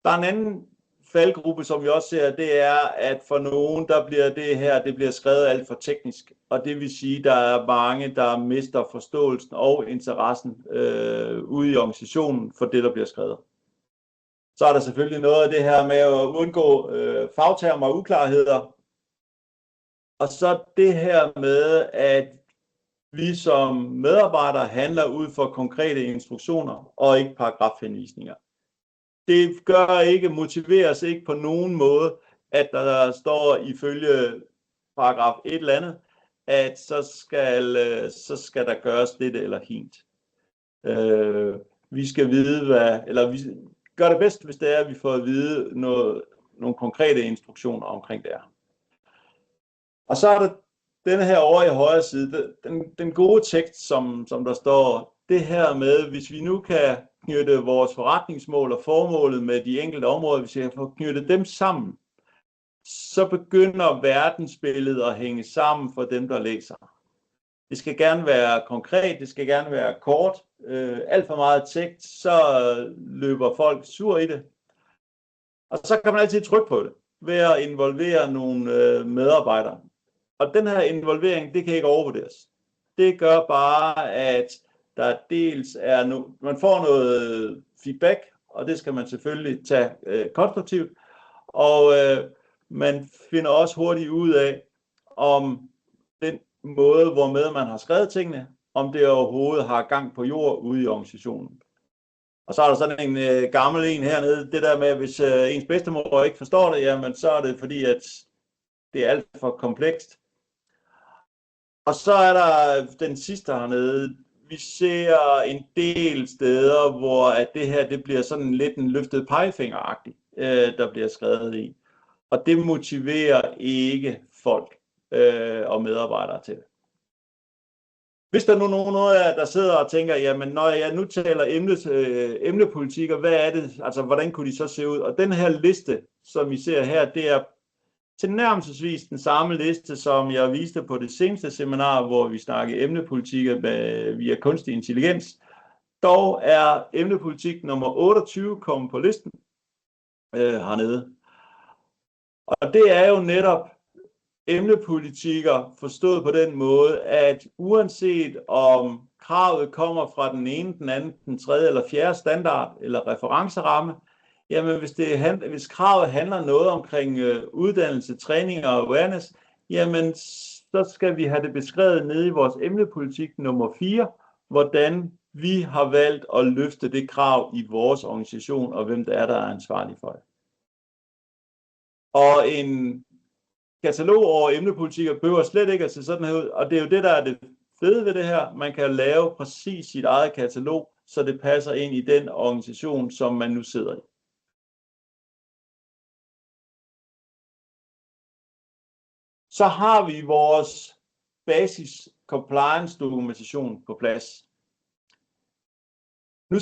Der er en anden faldgruppe, som vi også ser, det er, at for nogen, der bliver det bliver skrevet alt for teknisk, og det vil sige, der er mange, der mister forståelsen og interessen ude i organisationen for det, der bliver skrevet. Så er der selvfølgelig noget af det her med at undgå fagtermer og uklarheder. Og så det her med, at vi som medarbejdere handler ud fra konkrete instruktioner og ikke paragrafhenvisninger. Det motiveres ikke på nogen måde, at der står ifølge paragraf et eller andet, at så skal der gøres dette eller hint. Vi skal vide vi gør det bedst, hvis det er, at vi får at vide nogle konkrete instruktioner omkring det her. Og så er der denne her over i højre side, den gode tekst, som der står, det her med, hvis vi nu kan knytte vores forretningsmål og formålet med de enkelte områder, hvis vi kan få knyttet dem sammen, så begynder verdensbilledet at hænge sammen for dem, der læser. Det skal gerne være konkret, det skal gerne være kort. Alt for meget tekst, så løber folk sur i det. Og så kan man altid trykke på det, ved at involvere nogle medarbejdere. Og den her involvering, det kan ikke overvurderes. Det gør bare, at der dels er man får noget feedback, og det skal man selvfølgelig tage konstruktivt. Og man finder også hurtigt ud af, om den måde, hvormed man har skrevet tingene, om det overhovedet har gang på jord ude i organisationen. Og så er der sådan en gammel en hernede, det der med, at hvis ens bedstemor ikke forstår det, jamen så er det fordi, at det er alt for komplekst. Og så er der den sidste hernede. Vi ser en del steder, hvor at det her det bliver sådan lidt en løftet pegefingeragtigt, der bliver skrevet i. Og det motiverer ikke folk og medarbejdere til det. Hvis der nu er nogen af jer, der sidder og tænker, jamen når jeg nu taler emnepolitikker, hvad er det, altså hvordan kunne de så se ud? Og den her liste, som I ser her, det er tilnærmelsesvis den samme liste, som jeg viste på det seneste seminar, hvor vi snakkede emnepolitikker via kunstig intelligens. Dog er emnepolitik nummer 28 kommet på listen hernede. Og det er jo netop emnepolitikker forstået på den måde, at uanset om kravet kommer fra den ene, den anden, den tredje eller fjerde standard eller referenceramme, jamen hvis kravet handler noget omkring uddannelse, træning og awareness, jamen så skal vi have det beskrevet nede i vores emnepolitik nummer 4, hvordan vi har valgt at løfte det krav i vores organisation, og hvem der er ansvarlig for det. Og en katalog over emnepolitikker behøver slet ikke at se sådan her ud, og det er jo det, der er det fede ved det her. Man kan lave præcis sit eget katalog, så det passer ind i den organisation, som man nu sidder i. Så har vi vores basis compliance dokumentation på plads. Nu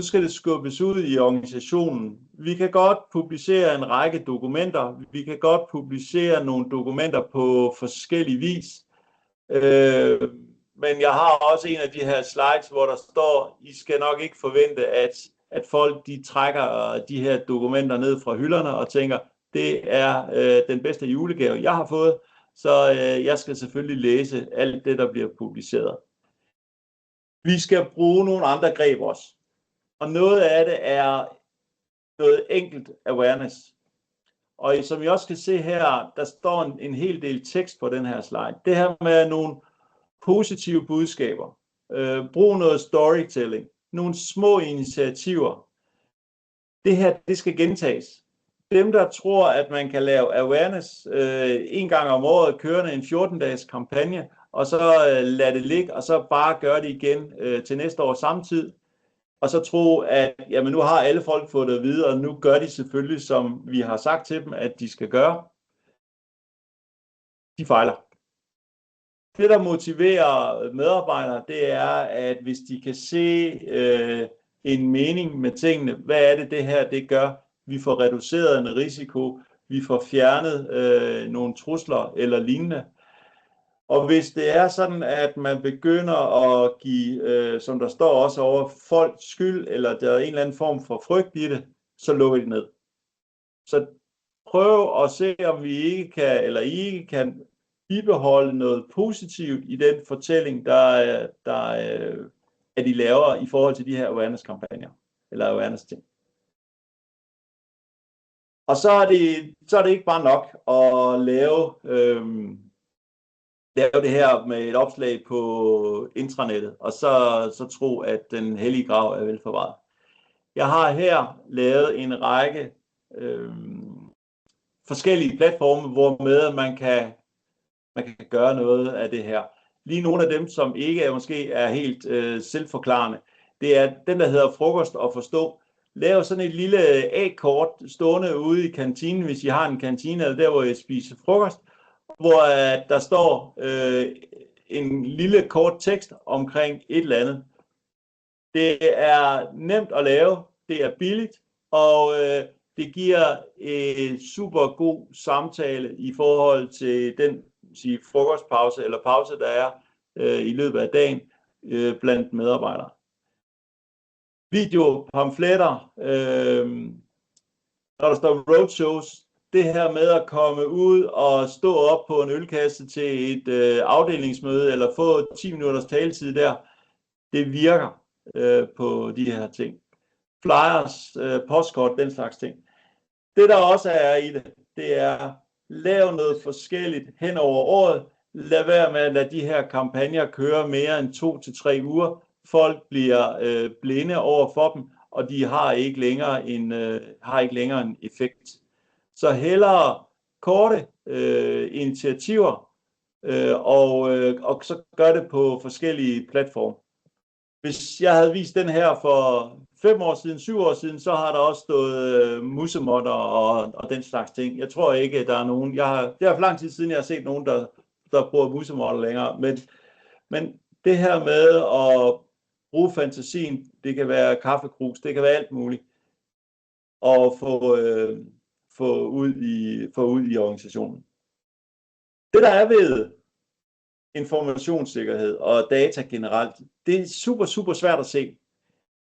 skal det skubbes ud i organisationen. Vi kan godt publicere en række dokumenter. Vi kan godt publicere nogle dokumenter på forskellig vis. Men jeg har også en af de her slides, hvor der står, I skal nok ikke forvente, at folk de trækker de her dokumenter ned fra hylderne og tænker, det er den bedste julegave, jeg har fået, så jeg skal selvfølgelig læse alt det, der bliver publiceret. Vi skal bruge nogle andre greb også. Og noget af det er noget enkelt awareness. Og som I også kan se her, der står en hel del tekst på den her slide. Det her med nogle positive budskaber. Brug noget storytelling. Nogle små initiativer. Det her, det skal gentages. Dem, der tror, at man kan lave awareness en gang om året, kørende en 14-dages kampagne, og så lade det ligge, og så bare gøre det igen til næste år samtidig. Og så tro, at jamen, nu har alle folk fået det at vide, og nu gør de selvfølgelig, som vi har sagt til dem, at de skal gøre. De fejler. Det, der motiverer medarbejdere, det er, at hvis de kan se en mening med tingene, hvad er det her, det gør? Vi får reduceret en risiko, vi får fjernet nogle trusler eller lignende. Og hvis det er sådan, at man begynder at give, som der står også over, folk skyld, eller der er en eller anden form for frygt i det, så lukker det ned. Så prøv at se, om vi ikke kan, eller I ikke kan bibeholde noget positivt i den fortælling, at I laver i forhold til de her awareness-kampagner, eller awareness-ting. Og så er det ikke bare nok at lave det her med et opslag på intranettet, og så tro, at den hellige grav er velforvaret. Jeg har her lavet en række forskellige platforme, hvormed man kan gøre noget af det her. Lige nogle af dem, som ikke måske er helt selvforklarende, det er den, der hedder frokost og forstå. Lav sådan et lille A-kort stående ude i kantinen, hvis I har en kantine, eller der, hvor I spiser frokost, hvor der står en lille kort tekst omkring et eller andet. Det er nemt at lave, det er billigt, og det giver en super god samtale i forhold til den frokostpause eller pause, der er i løbet af dagen blandt medarbejdere. Video, pamfletter, når der står roadshows, det her med at komme ud og stå op på en ølkasse til et afdelingsmøde, eller få 10 minutters taletid der, det virker på de her ting. Flyers, postkort, den slags ting. Det der også er i det, det er lav noget forskelligt hen over året. Lad være med at lade de her kampagner køre mere end 2 til 3 uger. Folk bliver blinde over for dem, og de har ikke længere en effekt. Så hellere korte initiativer, og så gør det på forskellige platforme. Hvis jeg havde vist den her 5 år siden, 7 år siden, så har der også stået musemotter og den slags ting. Jeg tror ikke, der er nogen, det er for lang tid siden, jeg har set nogen, der bruger musemotter længere, men det her med at bruge fantasien, det kan være kaffekrus, det kan være alt muligt, og få ud i organisationen. Det der er ved informationssikkerhed og data generelt, det er super, super svært at se.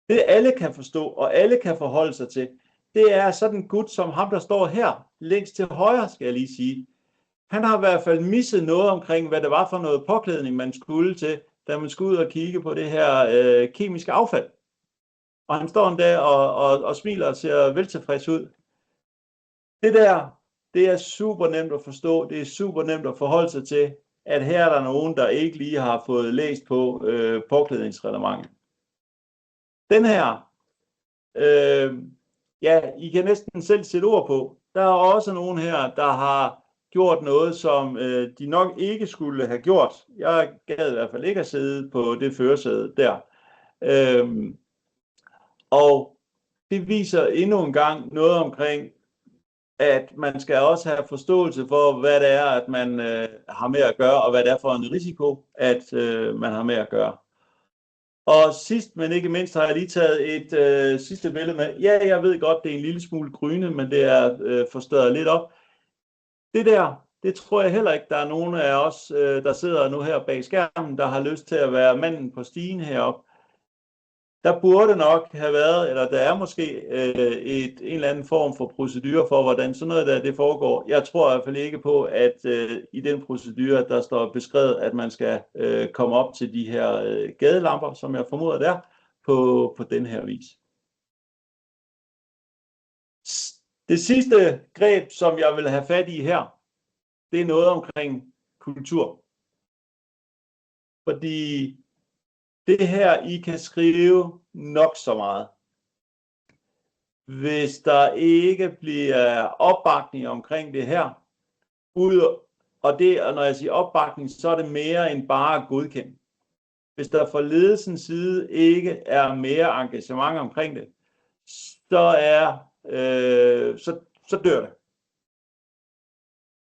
Det alle kan forstå, og alle kan forholde sig til, det er sådan en gut som ham, der står her, længst til højre, skal jeg lige sige. Han har i hvert fald misset noget omkring, hvad det var for noget påklædning, man skulle til, da man skulle ud og kigge på det her kemiske affald. Og han står endda og smiler og ser veltilfreds ud. Det der, det er super nemt at forstå, det er super nemt at forholde sig til, at her er der nogen, der ikke lige har fået læst på påklædningsreglementet. Den her, ja, I kan næsten selv sætte ord på. Der er også nogen her, der har gjort noget, som de nok ikke skulle have gjort. Jeg gad i hvert fald ikke at sidde på det førersæde der. Og det viser endnu en gang noget omkring, at man skal også have forståelse for, hvad det er, at man har med at gøre, og hvad det er for en risiko, at man har med at gøre. Og sidst, men ikke mindst, har jeg lige taget et sidste billede med. Ja, jeg ved godt, det er en lille smule gryne, men det er forstørret lidt op. Det der, det tror jeg heller ikke, der er nogen af os, der sidder nu her bag skærmen, der har lyst til at være manden på stigen heroppe. Der burde nok have været, eller der er måske en eller anden form for procedure for, hvordan sådan noget der det foregår. Jeg tror i hvert fald ikke på, at i den procedure, der står beskrevet, at man skal komme op til de her gadelamper, som jeg formoder der, på den her vis. Det sidste greb, som jeg vil have fat i her, det er noget omkring kultur. Fordi det her, I kan skrive nok så meget. Hvis der ikke bliver opbakning omkring det her, og når jeg siger opbakning, så er det mere end bare godkendt. Hvis der fra ledelsens side ikke er mere engagement omkring det, så dør det.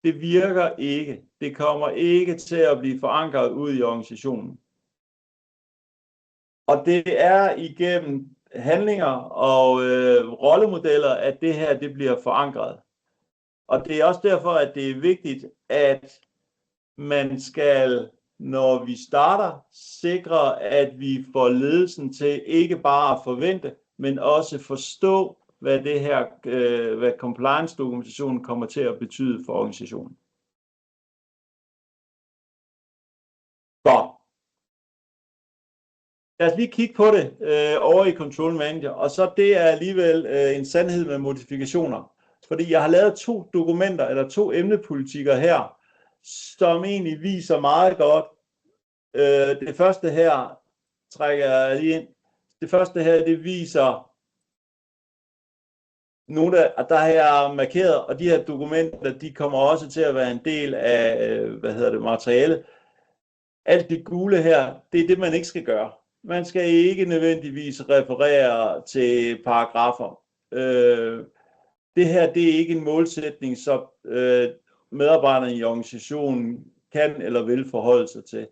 Det virker ikke. Det kommer ikke til at blive forankret ud i organisationen. Og det er igennem handlinger og rollemodeller, at det her det bliver forankret. Og det er også derfor, at det er vigtigt, at man skal, når vi starter, sikre, at vi får ledelsen til ikke bare at forvente, men også forstå, hvad det her, hvad compliance-dokumentationen kommer til at betyde for organisationen. Godt. Lad os lige kigge på det over i Control Manager, og så det er alligevel en sandhed med modifikationer. Fordi jeg har lavet 2 dokumenter, eller 2 emnepolitikker her, som egentlig viser meget godt. Det første her trækker jeg lige ind. Det første her, det viser nogle der har jeg markeret, og de her dokumenter, de kommer også til at være en del af, materialet. Alt det gule her, det er det, man ikke skal gøre. Man skal ikke nødvendigvis referere til paragrafer. Det her, det er ikke en målsætning, som medarbejderne i organisationen kan eller vil forholde sig til.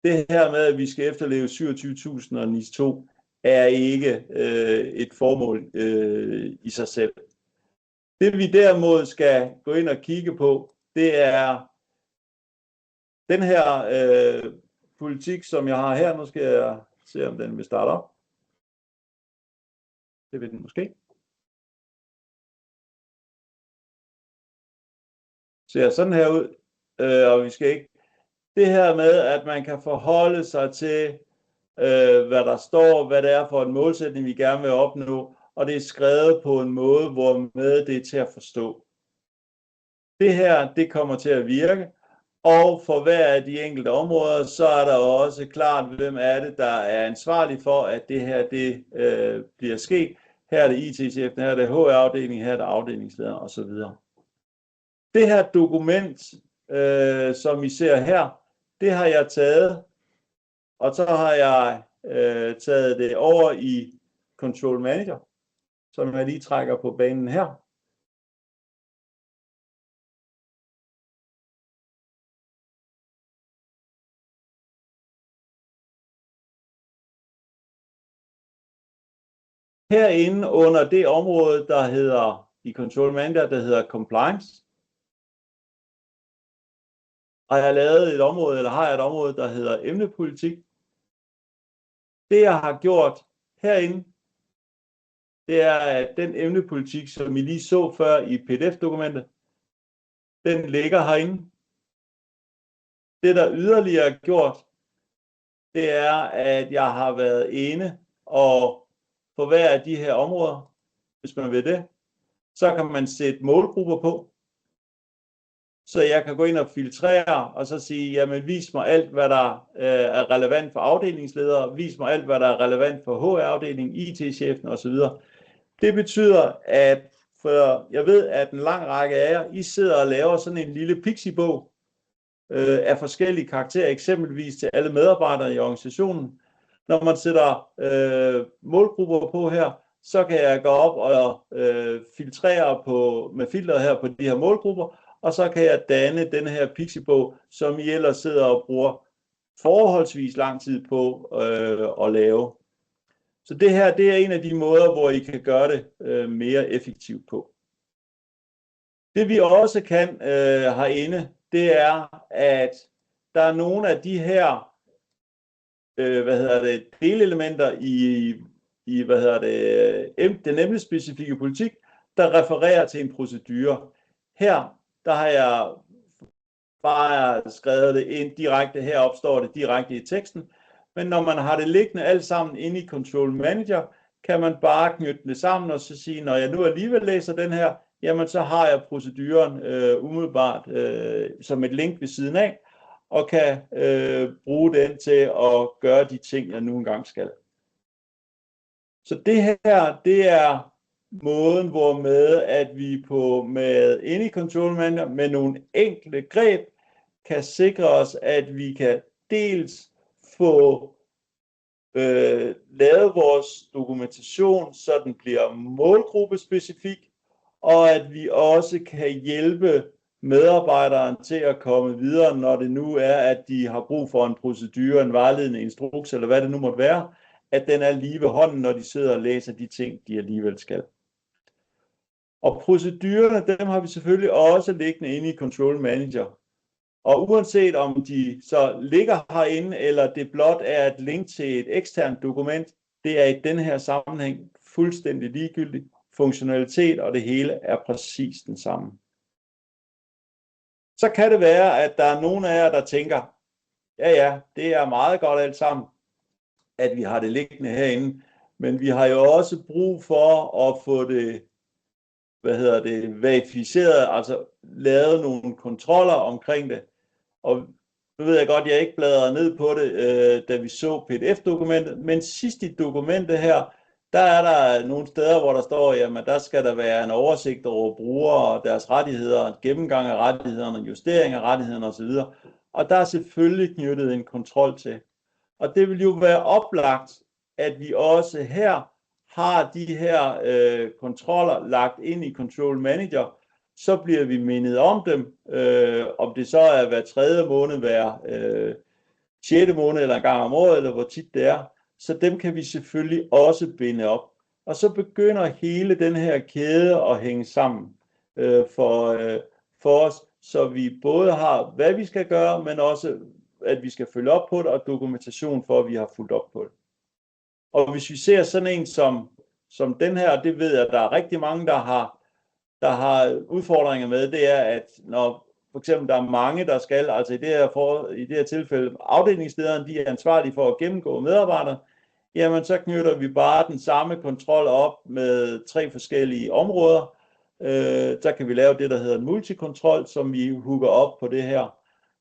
Det her med, at vi skal efterleve 27.000 og NIS 2, er ikke et formål i sig selv. Det vi derimod skal gå ind og kigge på, det er den her politik, som jeg har her. Nu skal jeg se, om den vil starte op. Det vil den måske. Ser sådan her ud, og vi skal ikke. Det her med, at man kan forholde sig til, hvad der står, hvad det er for en målsætning, vi gerne vil opnå, og det er skrevet på en måde, hvor med det er til at forstå. Det her, det kommer til at virke, og for hver af de enkelte områder, så er der også klart, hvem er det, der er ansvarlig for, at det her, det bliver sket. Her er det IT-chefen, her er det HR-afdelingen, her er det afdelingslederen osv. Det her dokument, som I ser her, det har jeg taget, og så har jeg taget det over i Control Manager, som jeg lige trækker på banen her. Herinde under det område, der hedder i Control Manager, der hedder Compliance, har jeg lavet et område, eller har jeg et område, der hedder emnepolitik. Det jeg har gjort herinde, det er, at den emnepolitik, som I lige så før i PDF-dokumentet, den ligger herinde. Det, der yderligere er gjort, det er, at jeg har været inde og på hver af de her områder, hvis man vil det, så kan man sætte målgrupper på. Så jeg kan gå ind og filtrere og så sige, jamen vis mig alt, hvad der er relevant for afdelingsledere, vis mig alt, hvad der er relevant for HR-afdelingen, IT-chefen osv. Det betyder, at for jeg ved, at en lang række af jer, I sidder og laver sådan en lille pixie-bog af forskellige karakterer, eksempelvis til alle medarbejdere i organisationen. Når man sætter målgrupper på her, så kan jeg gå op og filtrere med filteret her på de her målgrupper, og så kan jeg danne denne her pixie-bog, som I ellers sidder og bruger forholdsvis lang tid på at lave. Så det her, det er en af de måder, hvor I kan gøre det mere effektivt på. Det vi også kan herinde, det er, at der er nogle af de her delelementer i den emnespecifikke politik, der refererer til en procedure. Her, der har jeg bare skrevet det ind direkte, herop står det direkte i teksten, men når man har det liggende alt sammen inde i Control Manager, kan man bare knytte det sammen og så sige, når jeg nu alligevel læser den her, jamen så har jeg proceduren umiddelbart som et link ved siden af, og kan bruge den til at gøre de ting, jeg nu engang skal. Så det her, det er måden, hvormed at vi inde i Control Manager med nogle enkelte greb kan sikre os, at vi kan dels få lavet vores dokumentation, så den bliver målgruppespecifik, og at vi også kan hjælpe medarbejderen til at komme videre, når det nu er, at de har brug for en procedure, en vejledende instruks, eller hvad det nu måtte være, at den er lige ved hånden, når de sidder og læser de ting, de alligevel skal. Og procedurerne, dem har vi selvfølgelig også liggende inde i Control Manager. Og uanset om de så ligger herinde, eller det blot er et link til et eksternt dokument, det er i den her sammenhæng fuldstændig ligegyldigt. Funktionalitet og det hele er præcis den samme. Så kan det være, at der er nogle af jer, der tænker, ja, det er meget godt alt sammen, at vi har det liggende herinde, men vi har jo også brug for at få det, verificeret, altså lavet nogle kontroller omkring det. Og nu ved jeg godt, at jeg ikke bladrede ned på det, da vi så PDF-dokumentet, men sidst i dokumentet her, der er der nogle steder, hvor der står, jamen der skal der være en oversigt over brugere og deres rettigheder, en gennemgang af rettighederne, justering af rettighederne osv. Og der er selvfølgelig knyttet en kontrol til. Og det vil jo være oplagt, at vi også her har de her kontroller lagt ind i Control Manager, så bliver vi mindet om dem, om det så er hver 3. måned, hver 6. måned eller en gang om året, eller hvor tit det er. Så dem kan vi selvfølgelig også binde op. Og så begynder hele den her kæde at hænge sammen for os, så vi både har, hvad vi skal gøre, men også, at vi skal følge op på det, og dokumentation for, at vi har fulgt op på det. Og hvis vi ser sådan en som den her, det ved jeg, at der er rigtig mange, der har udfordringer med, det er, at når for eksempel der er mange, der skal, altså i det her tilfælde, afdelingslederen, de er ansvarlige for at gennemgå medarbejdere, jamen så knytter vi bare den samme kontrol op med 3 forskellige områder. Så kan vi lave det, der hedder en multikontrol, som vi hooker op på det her,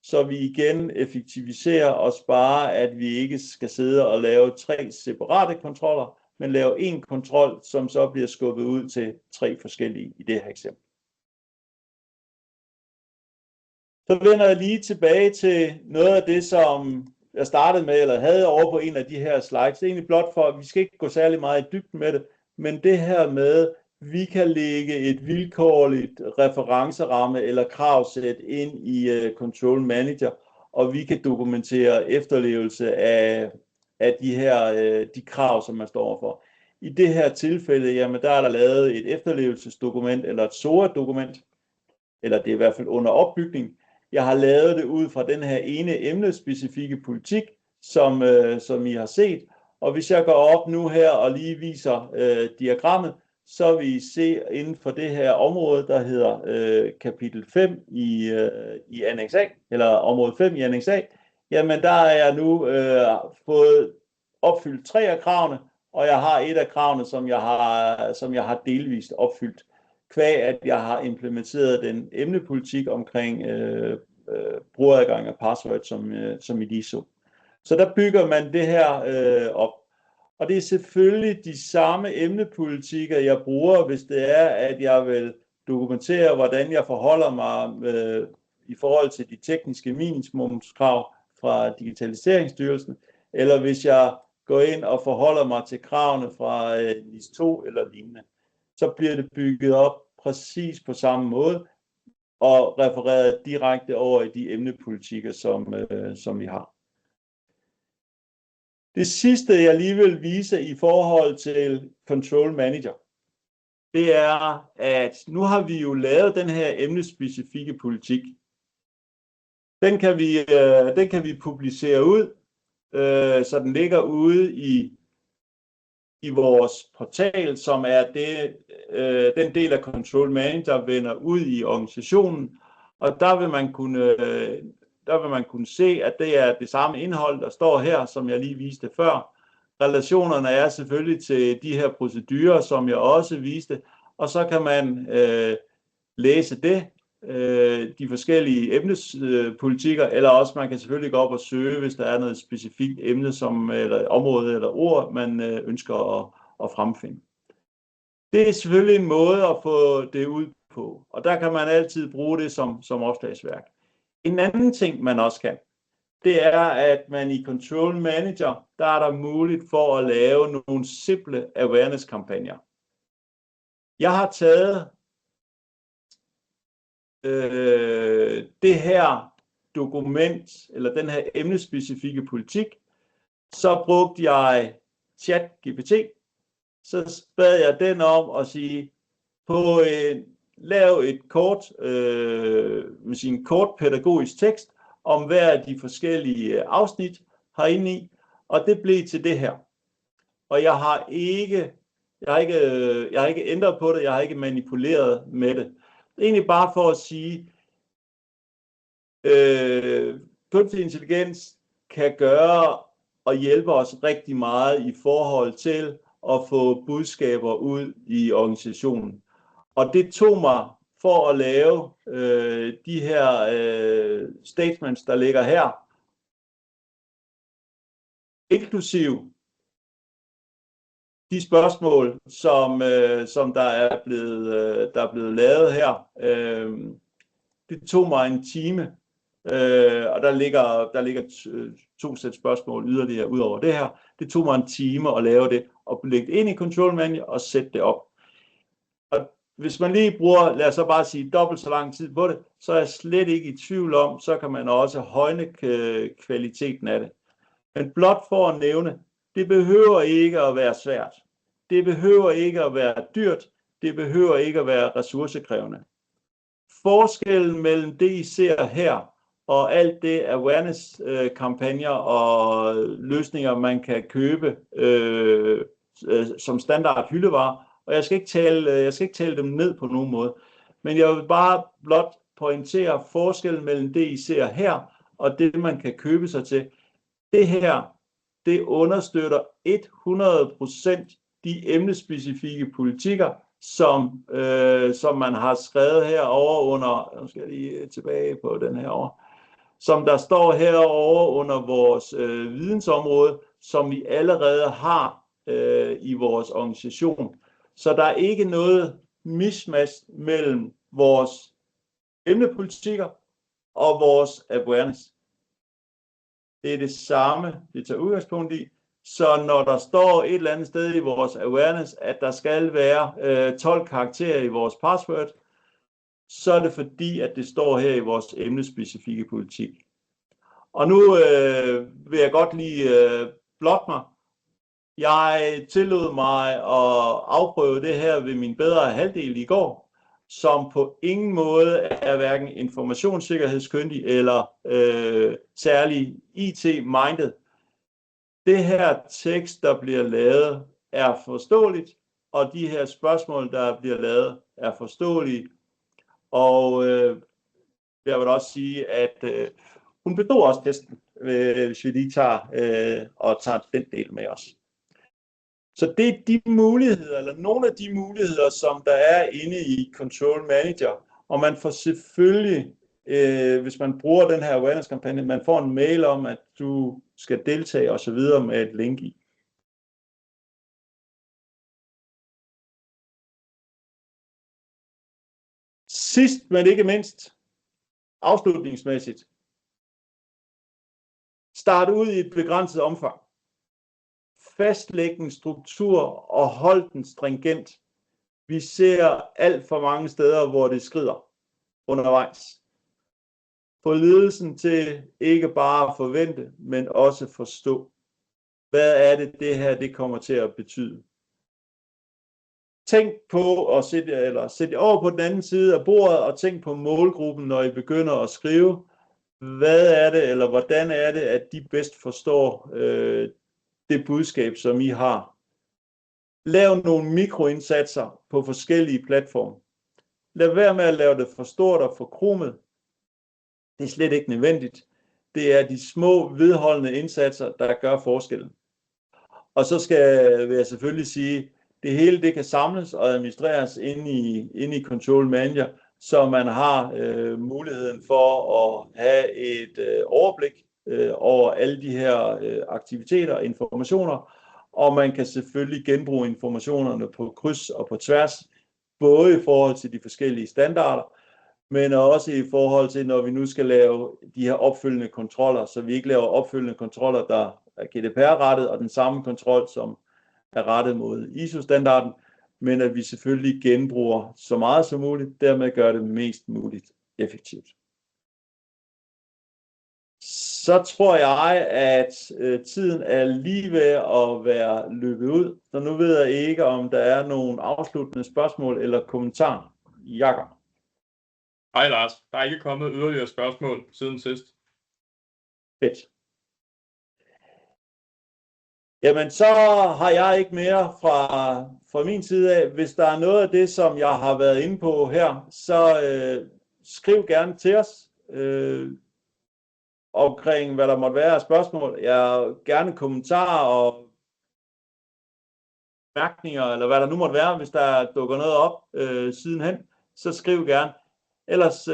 så vi igen effektiviserer og sparer, at vi ikke skal sidde og lave 3 separate kontroller, men lave en kontrol, som så bliver skubbet ud til 3 forskellige i det her eksempel. Så vender jeg lige tilbage til noget af det, som jeg startede med, eller havde over på en af de her slides. Det er egentlig blot for, at vi skal ikke gå særlig meget i dybden med det, men det her med, vi kan lægge et vilkårligt referenceramme eller kravsæt ind i Control Manager, og vi kan dokumentere efterlevelse af de krav, som man står for. I det her tilfælde, jamen der er der lavet et efterlevelsesdokument eller et SOA-dokument, eller det er i hvert fald under opbygning. Jeg har lavet det ud fra den her ene emnespecifikke politik, som I har set. Og hvis jeg går op nu her og lige viser diagrammet, så vil I se inden for det her område, der hedder kapitel 5 i Annex A, eller område 5 i Annex A, jamen der er jeg nu fået opfyldt 3 af kravene, og jeg har et af kravene, som jeg har delvist opfyldt, kvæg at jeg har implementeret den emnepolitik omkring brugeradgang og password, som I lige så. Så der bygger man det her op. Og det er selvfølgelig de samme emnepolitikker, jeg bruger, hvis det er, at jeg vil dokumentere, hvordan jeg forholder mig i forhold til de tekniske minimumskrav fra Digitaliseringsstyrelsen, eller hvis jeg går ind og forholder mig til kravene fra NIS 2 eller lignende. Så bliver det bygget op præcis på samme måde og refereret direkte over i de emnepolitikker, som vi har. Det sidste, jeg lige vil vise i forhold til Control Manager, det er, at nu har vi jo lavet den her emnespecifikke politik. Den kan vi publicere ud, så den ligger ude i vores portal, som er den del af Control Manager, vender ud i organisationen, og der vil man kunne se, at det er det samme indhold, der står her, som jeg lige viste før. Relationerne er selvfølgelig til de her procedurer, som jeg også viste, og så kan man læse det, de forskellige emnespolitikker, eller også man kan selvfølgelig gå op og søge, hvis der er noget specifikt emne, eller område eller ord, man ønsker at fremfinde. Det er selvfølgelig en måde at få det ud på, og der kan man altid bruge det som opslagsværk. En anden ting, man også kan, det er, at man i Control Manager, der er der muligt for at lave nogle simple awareness-kampagner. Jeg har taget det her dokument, eller den her emnespecifikke politik, så brugte jeg ChatGPT, så bad jeg den om at sige, lav et kort pædagogisk tekst om hver af de forskellige afsnit herinde i, og det blev til det her. Og jeg har ikke ændret på det, jeg har ikke manipuleret med det. Det er egentlig bare for at sige, kunstig intelligens kan gøre og hjælpe os rigtig meget i forhold til at få budskaber ud i organisationen. Og det tog mig for at lave de her statements, der ligger her, inklusiv de spørgsmål, som der er blevet lavet her. Det tog mig en time, og der ligger 2 sæt spørgsmål yderligere ud over det her. Det tog mig en time at lave det, og lægge det ind i Control Manager og sætte det op. Og hvis man lige bruger, lad os så bare sige, dobbelt så lang tid på det, så er jeg slet ikke i tvivl om, så kan man også højne kvaliteten af det. Men blot for at nævne, det behøver ikke at være svært. Det behøver ikke at være dyrt. Det behøver ikke at være ressourcekrævende. Forskellen mellem det, I ser her, og alt det awareness-kampagner og løsninger, man kan købe som standard hyldevare, og jeg skal ikke tale dem ned på nogen måde, men jeg vil bare blot pointere forskellen mellem det, I ser her, og det, man kan købe sig til. Det her, det understøtter 100% de emnespecifikke politikker, som man har skrevet herovre under, nu skal jeg lige tilbage på den herovre, som der står herovre under vores vidensområde, som vi allerede har i vores organisation. Så der er ikke noget mismatch mellem vores emnepolitikker og vores awareness. Det er det samme, det tager udgangspunkt i. Så når der står et eller andet sted i vores awareness, at der skal være 12 karakterer i vores password, så er det fordi, at det står her i vores emnespecifikke politik. Og nu vil jeg godt lige blokke mig. Jeg tillod mig at afprøve det her ved min bedre halvdel i går, som på ingen måde er hverken informationssikkerhedskyndig eller særlig IT-minded. Det her tekst, der bliver lavet, er forståeligt, og de her spørgsmål, der bliver lavet, er forståelige. Og jeg vil også sige, at hun bestod også testen, hvis vi lige tager den del med os. Så det er de muligheder, eller nogle af de muligheder, som der er inde i Control Manager. Og man får selvfølgelig, hvis man bruger den her awareness-kampagne, man får en mail om, at du skal deltage osv. med et link i. Sidst, men ikke mindst, afslutningsmæssigt, start ud i et begrænset omfang. Fastlæg en struktur og hold den stringent. Vi ser alt for mange steder, hvor det skrider undervejs. Få ledelsen til ikke bare at forvente, men også forstå. Hvad er det her det kommer til at betyde? Tænk på at sætte over på den anden side af bordet og tænk på målgruppen, når I begynder at skrive. Hvad er det, eller hvordan er det, at de bedst forstår det budskab, som I har? Lav nogle mikroindsatser på forskellige platforme. Lad være med at lave det for stort og for kromet. Det er slet ikke nødvendigt. Det er de små, vedholdende indsatser, der gør forskellen. Og så vil jeg selvfølgelig sige, det hele det kan samles og administreres inde i Control Manager, så man har muligheden for at have et overblik over alle de her aktiviteter og informationer, og man kan selvfølgelig genbruge informationerne på kryds og på tværs, både i forhold til de forskellige standarder, men også i forhold til, når vi nu skal lave de her opfølgende kontroller, så vi ikke laver opfølgende kontroller, der er GDPR-rettet, og den samme kontrol, som er rettet mod ISO-standarden, men at vi selvfølgelig genbruger så meget som muligt, dermed gør det mest muligt effektivt. Så tror jeg, at tiden er lige ved at være løbet ud, så nu ved jeg ikke, om der er nogle afsluttende spørgsmål eller kommentarer. Jakob. Hej Lars, der er ikke kommet yderligere spørgsmål siden sidst. Fedt. Jamen, så har jeg ikke mere fra min side af. Hvis der er noget af det, som jeg har været inde på her, så skriv gerne til os omkring, hvad der måtte være af spørgsmål. Jeg gerne kommentarer og mærkninger, eller hvad der nu måtte være, hvis der dukker noget op sidenhen, så skriv gerne. Ellers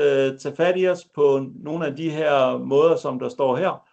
tag fat i os på nogle af de her måder, som der står her.